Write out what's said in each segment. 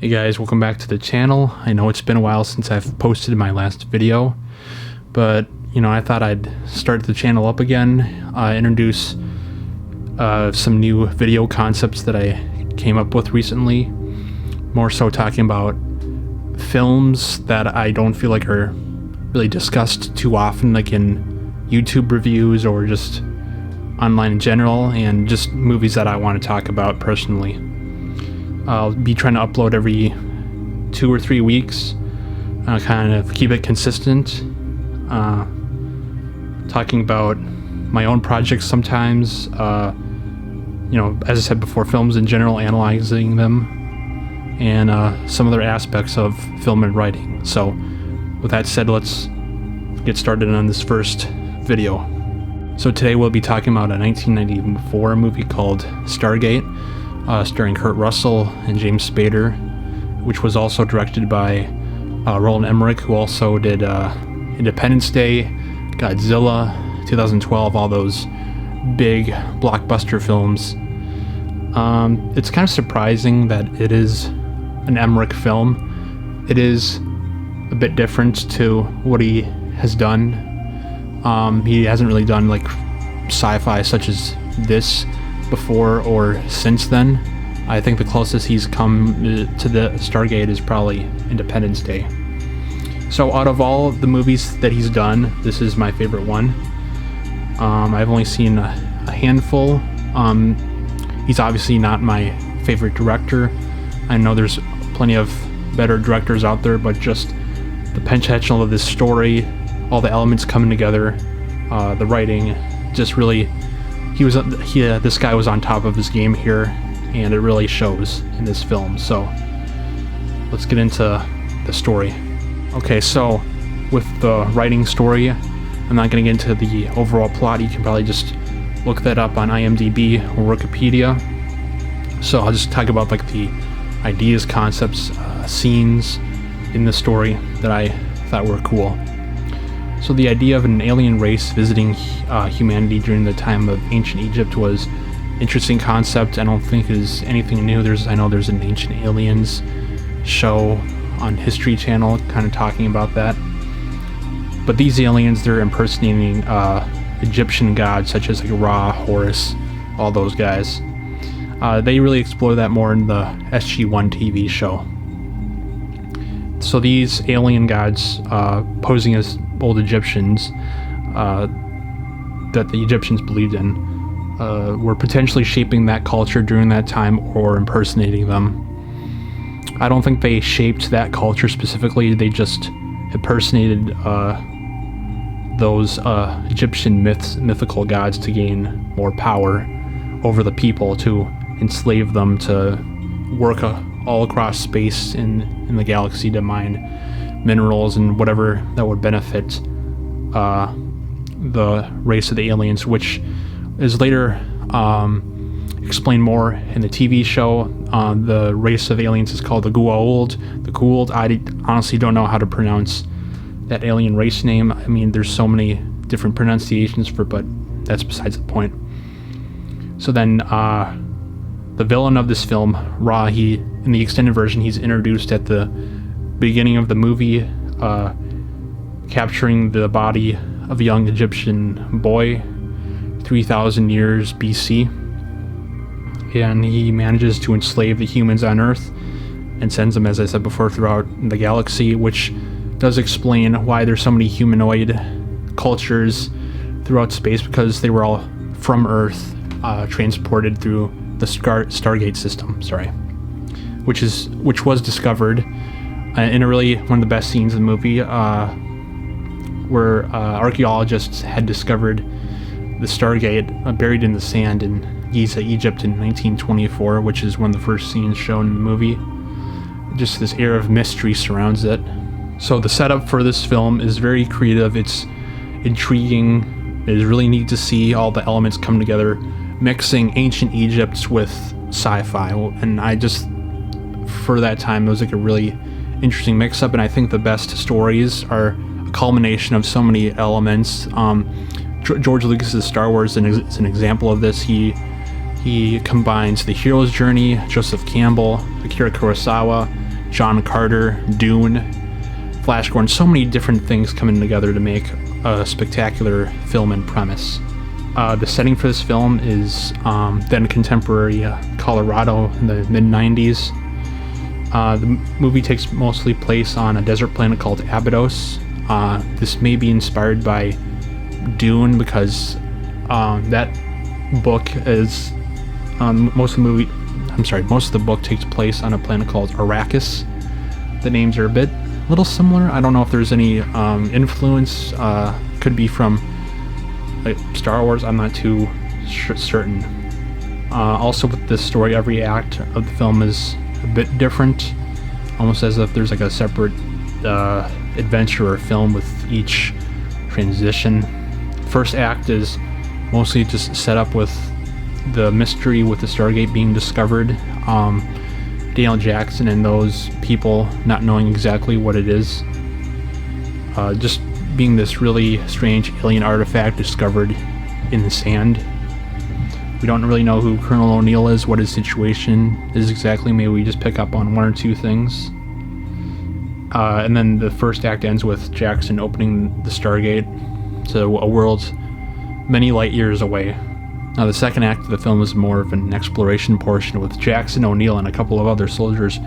Hey guys, welcome back to the channel. I know it's been a while since I've posted my last video, but I thought I'd start the channel up again, introduce some new video concepts that I came up with recently. More so talking about films that I don't feel like are really discussed too often, like in YouTube reviews or just online in general, and just movies that I want to talk about personally. I'll be trying to upload every 2 or 3 weeks, kind of keep it consistent, talking about my own projects sometimes, as I said before, films in general, analyzing them, and some other aspects of film and writing. So with that said, let's get started on this first video. So today we'll be talking about a 1994 movie called Stargate, starring Kurt Russell and James Spader, which was also directed by Roland Emmerich, who also did Independence Day, Godzilla, 2012, all those big blockbuster films. It's kind of surprising that it is an Emmerich film. It is a bit different to what he has done. He hasn't really done like sci-fi such as this before or since then. I think the closest he's come to the Stargate is probably Independence Day. So out of all the movies that he's done, this is my favorite one. I've only seen a handful. He's obviously not my favorite director. I know there's plenty of better directors out there, but just the potential of this story, all the elements coming together, the writing, just really, this guy was on top of his game here, and it really shows in this film. So let's get into the story. Okay, so with the writing story, I'm not going to get into the overall plot. You can probably just look that up on IMDb or Wikipedia. So I'll just talk about like the ideas, concepts, scenes in the story that I thought were cool. So the idea of an alien race visiting humanity during the time of ancient Egypt was an interesting concept. I don't think it is anything new. I know there's an Ancient Aliens show on History Channel kind of talking about that. But these aliens, they're impersonating Egyptian gods such as like Ra, Horus, all those guys. They really explore that more in the SG-1 TV show. So these alien gods, posing as old Egyptians, that the Egyptians believed in, were potentially shaping that culture during that time or impersonating them. I don't think they shaped that culture specifically. They just impersonated those Egyptian mythical gods to gain more power over the people, to enslave them, to work all across space in the galaxy to mine minerals and whatever that would benefit the race of the aliens, which is later explained more in the TV show. The race of aliens is called the Goa'uld. The Goa'uld, I honestly don't know how to pronounce that alien race name. I mean, there's so many different pronunciations but that's besides the point. So then the villain of this film, Ra, in the extended version, he's introduced at the beginning of the movie, capturing the body of a young Egyptian boy 3,000 years BC, and he manages to enslave the humans on Earth and sends them, as I said before, throughout the galaxy, which does explain why there's so many humanoid cultures throughout space, because they were all from Earth, transported through the Stargate system, which was discovered in a really one of the best scenes in the movie, where archaeologists had discovered the Stargate buried in the sand in Giza, Egypt in 1924, which is one of the first scenes shown in the movie. Just this air of mystery surrounds it. So the setup for this film is very creative. It's intriguing. It is really neat to see all the elements come together, mixing ancient Egypt with sci-fi, and I just, for that time, it was like a really interesting mix-up. And I think the best stories are a culmination of so many elements. George Lucas's Star Wars is an example of this. He combines the hero's journey, Joseph Campbell, Akira Kurosawa, John Carter, Dune, Flash Gordon, so many different things coming together to make a spectacular film and premise. The setting for this film is then contemporary Colorado in the mid-90s. The movie takes mostly place on a desert planet called Abydos. This may be inspired by Dune because that book is most of the book takes place on a planet called Arrakis. The names are a little similar. I don't know if there's any influence. Could be from Star Wars. I'm not too certain. Also, with this story, every act of the film is a bit different, almost as if there's like a separate adventure or film with each transition. First act is mostly just set up with the mystery with the Stargate being discovered, Daniel Jackson and those people not knowing exactly what it is, just being this really strange alien artifact discovered in the sand. We don't really know who Colonel O'Neill is, what his situation is exactly. Maybe we just pick up on one or two things. And then the first act ends with Jackson opening the Stargate to a world many light years away. Now, the second act of the film is more of an exploration portion with Jackson, O'Neill, and a couple of other soldiers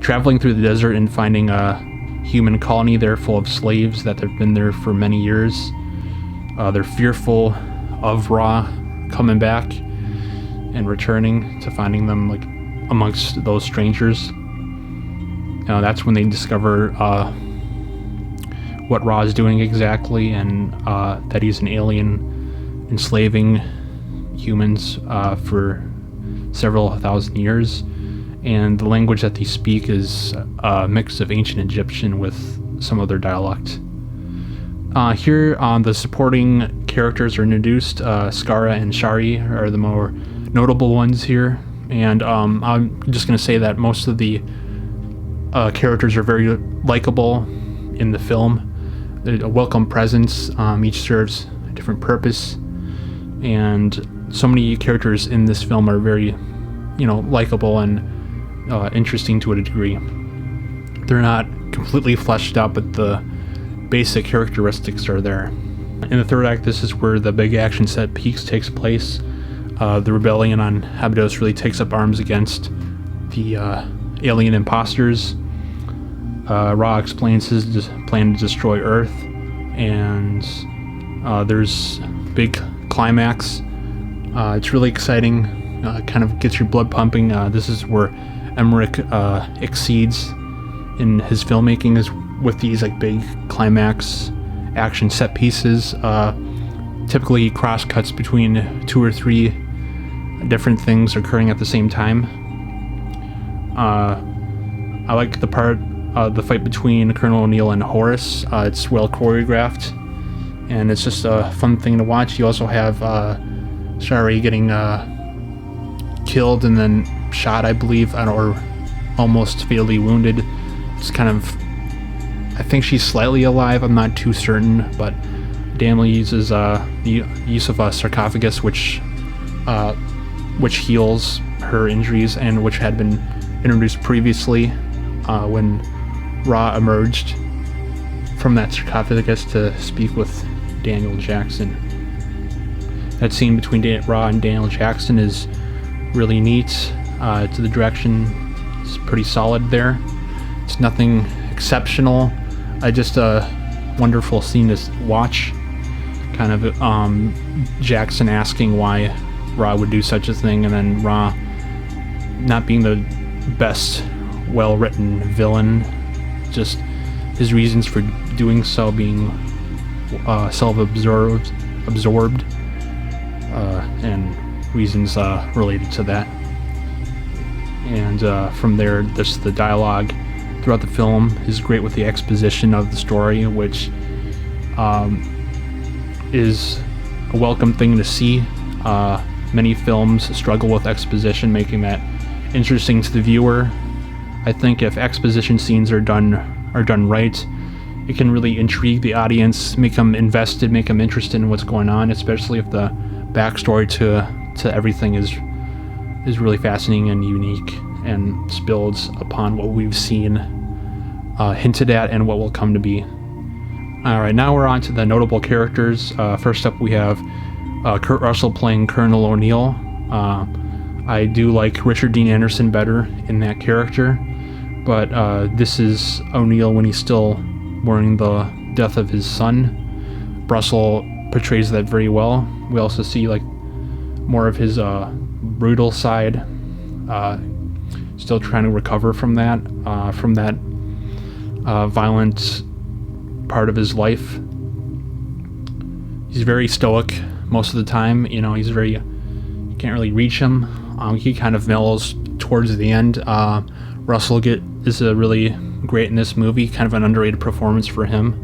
traveling through the desert and finding a human colony there full of slaves that have been there for many years. They're fearful of Ra coming back and returning to finding them like amongst those strangers. That's when they discover what Ra is doing exactly, and that he's an alien enslaving humans for several thousand years, and the language that they speak is a mix of ancient Egyptian with some other dialect. Here, the supporting characters are introduced. Skara and Shari are the more notable ones here, and I'm just going to say that most of the characters are very likable in the film. They're a welcome presence. Each serves a different purpose, and so many characters in this film are very, likable and interesting to a degree. They're not completely fleshed out, but the basic characteristics are there. In the third act, this is where the big action set piece takes place. The rebellion on Abydos really takes up arms against the alien imposters. Ra explains his plan to destroy Earth, and there's big climax. It's really exciting, kind of gets your blood pumping. This is where Emmerich exceeds in his filmmaking, is with these like big climax action set pieces. Typically cross cuts between 2 or 3 different things occurring at the same time. I like the part, the fight between Colonel O'Neill and Horace. It's well choreographed, and it's just a fun thing to watch. You also have Shari getting killed and then shot, I believe, or almost fatally wounded. It's kind of, I think she's slightly alive, I'm not too certain, but Daniel uses the use of a sarcophagus which heals her injuries, and which had been introduced previously when Ra emerged from that sarcophagus to speak with Daniel Jackson. That scene between Ra and Daniel Jackson is really neat. The direction is pretty solid there. It's nothing exceptional. Just a wonderful scene to watch. Kind of Jackson asking why Ra would do such a thing, and then Ra not being the best well-written villain, just his reasons for doing so being self-absorbed, and reasons related to that. And from there, the dialogue throughout the film is great, with the exposition of the story, which is a welcome thing to see. Many films struggle with exposition, making that interesting to the viewer. I think if exposition scenes are done right, it can really intrigue the audience, make them invested, make them interested in what's going on, especially if the backstory to everything is really fascinating and unique. and builds upon what we've seen hinted at and what will come to be. Alright, now we're on to the notable characters. First up we have Kurt Russell playing Colonel O'Neill. I do like Richard Dean Anderson better in that character, but this is O'Neill when he's still mourning the death of his son. Russell portrays that very well. We also see like more of his brutal side, still trying to recover from that violent part of his life. He's very stoic most of the time. You know, you can't really reach him. He kind of mellows towards the end. Russell is really great in this movie, kind of an underrated performance for him.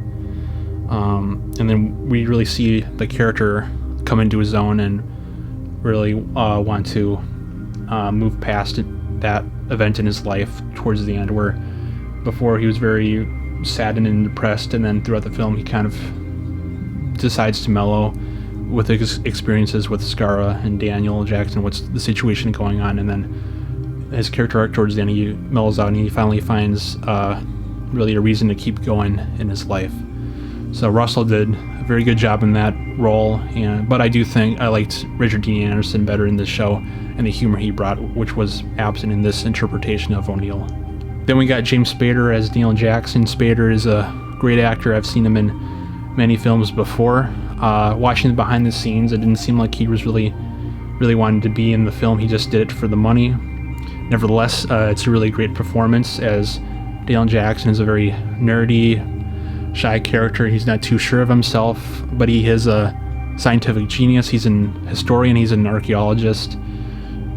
And then we really see the character come into his own and really want to move past that event in his life towards the end, where before he was very saddened and depressed, and then throughout the film he kind of decides to mellow with his experiences with Skara and Daniel Jackson, what's the situation going on, and then his character arc towards the end, he mellows out and he finally finds really a reason to keep going in his life. So Russell did a very good job in that role, but I do think I liked Richard Dean Anderson better in this show and the humor he brought, which was absent in this interpretation of O'Neill. Then we got James Spader as Daniel Jackson. Spader is a great actor. I've seen him in many films before. Watching the behind the scenes, it didn't seem like he was really wanted to be in the film. He just did it for the money. Nevertheless, it's a really great performance, as Daniel Jackson is a very nerdy, shy character. He's not too sure of himself, but he is a scientific genius. He's an historian, he's an archaeologist,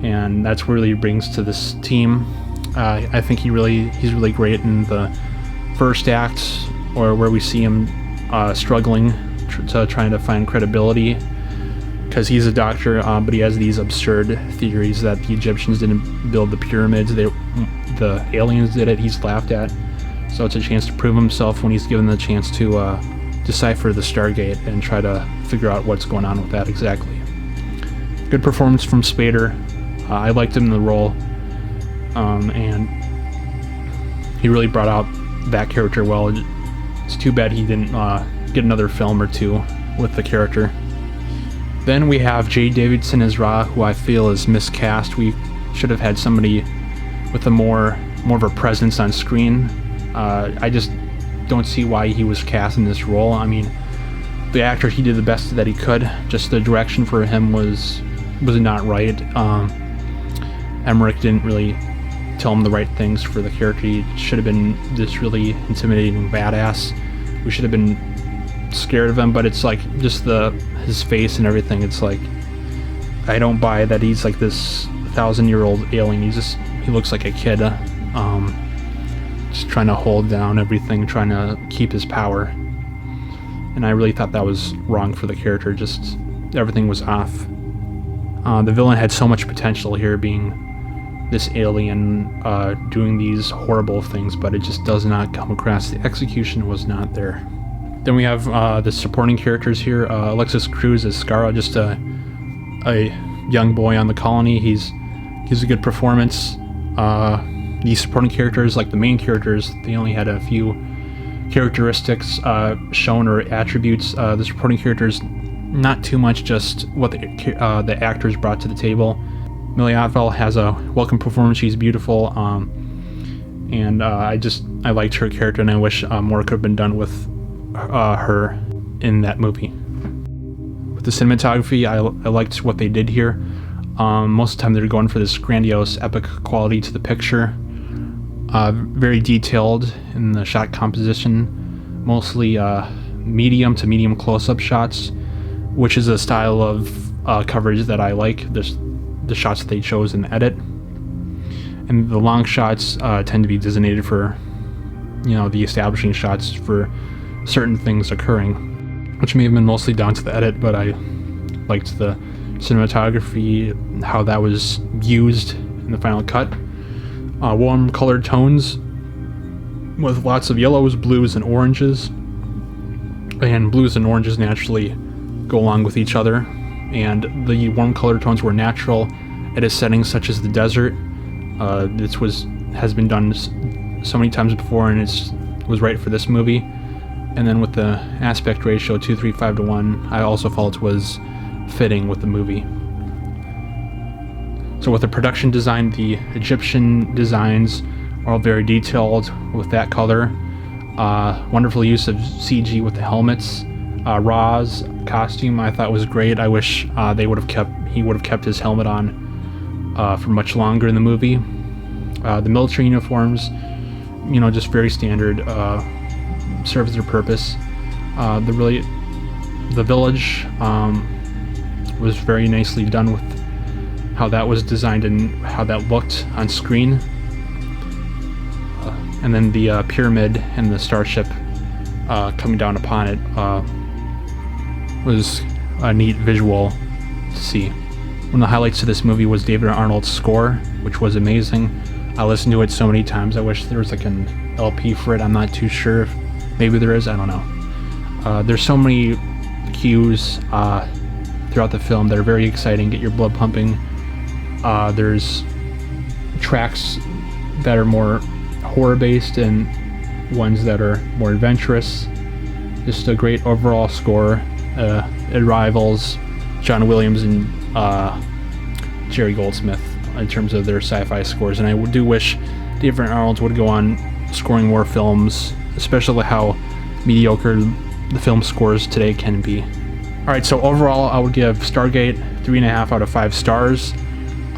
and that's what he brings to this team. I think he's really great in the first act, or where we see him struggling trying to find credibility, because he's a doctor, but he has these absurd theories that the Egyptians didn't build the pyramids, the aliens did it. He's laughed at. So it's a chance to prove himself when he's given the chance to decipher the Stargate and try to figure out what's going on with that exactly. Good performance from Spader. I liked him in the role, and he really brought out that character well. It's too bad he didn't get another film or two with the character. Then we have Jay Davidson as Ra, who I feel is miscast. We should have had somebody with a more of a presence on screen. I just don't see why he was cast in this role. I mean, the actor, he did the best that he could. Just the direction for him was not right. Emmerich didn't really tell him the right things for the character. He should have been this really intimidating badass. We should have been scared of him, but it's like just his face and everything. It's like, I don't buy that he's like this 1,000-year-old alien. He looks like a kid. Just trying to hold down everything, trying to keep his power. And I really thought that was wrong for the character. Just everything was off. The villain had so much potential here, being this alien doing these horrible things, but it just does not come across. The execution was not there. Then we have the supporting characters here. Alexis Cruz as Skara, just a young boy on the colony. He's a good performance. These supporting characters, like the main characters, they only had a few characteristics shown, or attributes. The supporting characters, not too much, just what the actors brought to the table. Millie Atwell has a welcome performance. She's beautiful, and I liked her character, and I wish more could have been done with her in that movie. With the cinematography, I liked what they did here. Most of the time they're going for this grandiose, epic quality to the picture. Very detailed in the shot composition, mostly medium to medium close-up shots, which is a style of coverage that I like. The shots that they chose in the edit, and the long shots tend to be designated for, the establishing shots for certain things occurring, which may have been mostly down to the edit, but I liked the cinematography, how that was used in the final cut. Warm colored tones with lots of yellows, blues, and oranges, and blues and oranges naturally go along with each other, and the warm colored tones were natural at a setting such as the desert. This has been done so many times before, and was right for this movie. And then with the aspect ratio 2:3:5 to 1, I also felt was fitting with the movie. So with the production design, the Egyptian designs are all very detailed with that color. Wonderful use of CG with the helmets. Ra's costume I thought was great. I wish he would have kept his helmet on for much longer in the movie. The military uniforms, just very standard, serves their purpose. The village was very nicely done with how that was designed and how that looked on screen. And then the pyramid and the starship coming down upon it was a neat visual to see. One of the highlights of this movie was David Arnold's score, which was amazing. I listened to it so many times. I wish there was like an LP for it. I'm not too sure. Maybe there is. I don't know. There's so many cues throughout the film that are very exciting, get your blood pumping. There's tracks that are more horror-based and ones that are more adventurous. Just a great overall score. It rivals John Williams and Jerry Goldsmith in terms of their sci-fi scores, and I do wish David Arnold would go on scoring more films, especially how mediocre the film scores today can be. Alright, so overall I would give Stargate 3.5 out of 5 stars.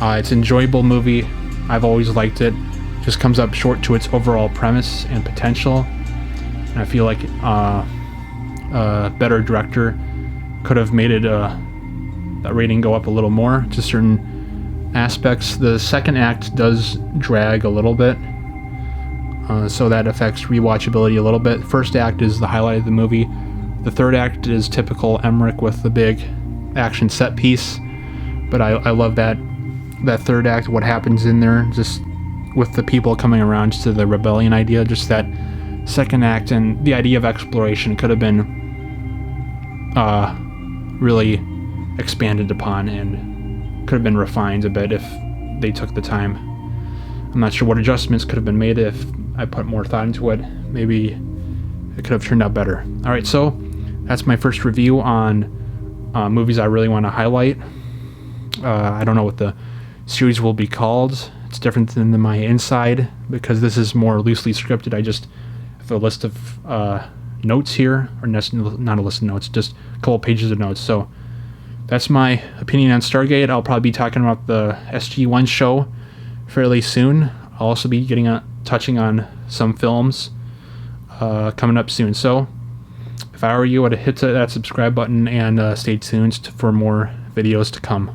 It's an enjoyable movie. I've always liked it. Just comes up short to its overall premise and potential, and I feel like a better director could have made it that rating go up a little more to certain aspects. The second act does drag a little bit, so that affects rewatchability a little bit. First act is the highlight of the movie. The third act is typical Emmerich with the big action set piece, but I love that third act, what happens in there, just with the people coming around to the rebellion idea. Just that second act and the idea of exploration could have been really expanded upon and could have been refined a bit if they took the time. I'm not sure what adjustments could have been made if I put more thought into it. Maybe it could have turned out better. Alright, so that's my first review on movies I really want to highlight. I don't know what the series will be called. It's different than my Inside because this is more loosely scripted. I just have a list of notes here, or not a list of notes, just a couple pages of notes. So that's my opinion on Stargate. I'll probably be talking about the SG-1 show fairly soon. I'll also be touching on some films coming up soon. So if I were you, I'd hit that subscribe button and stay tuned for more videos to come.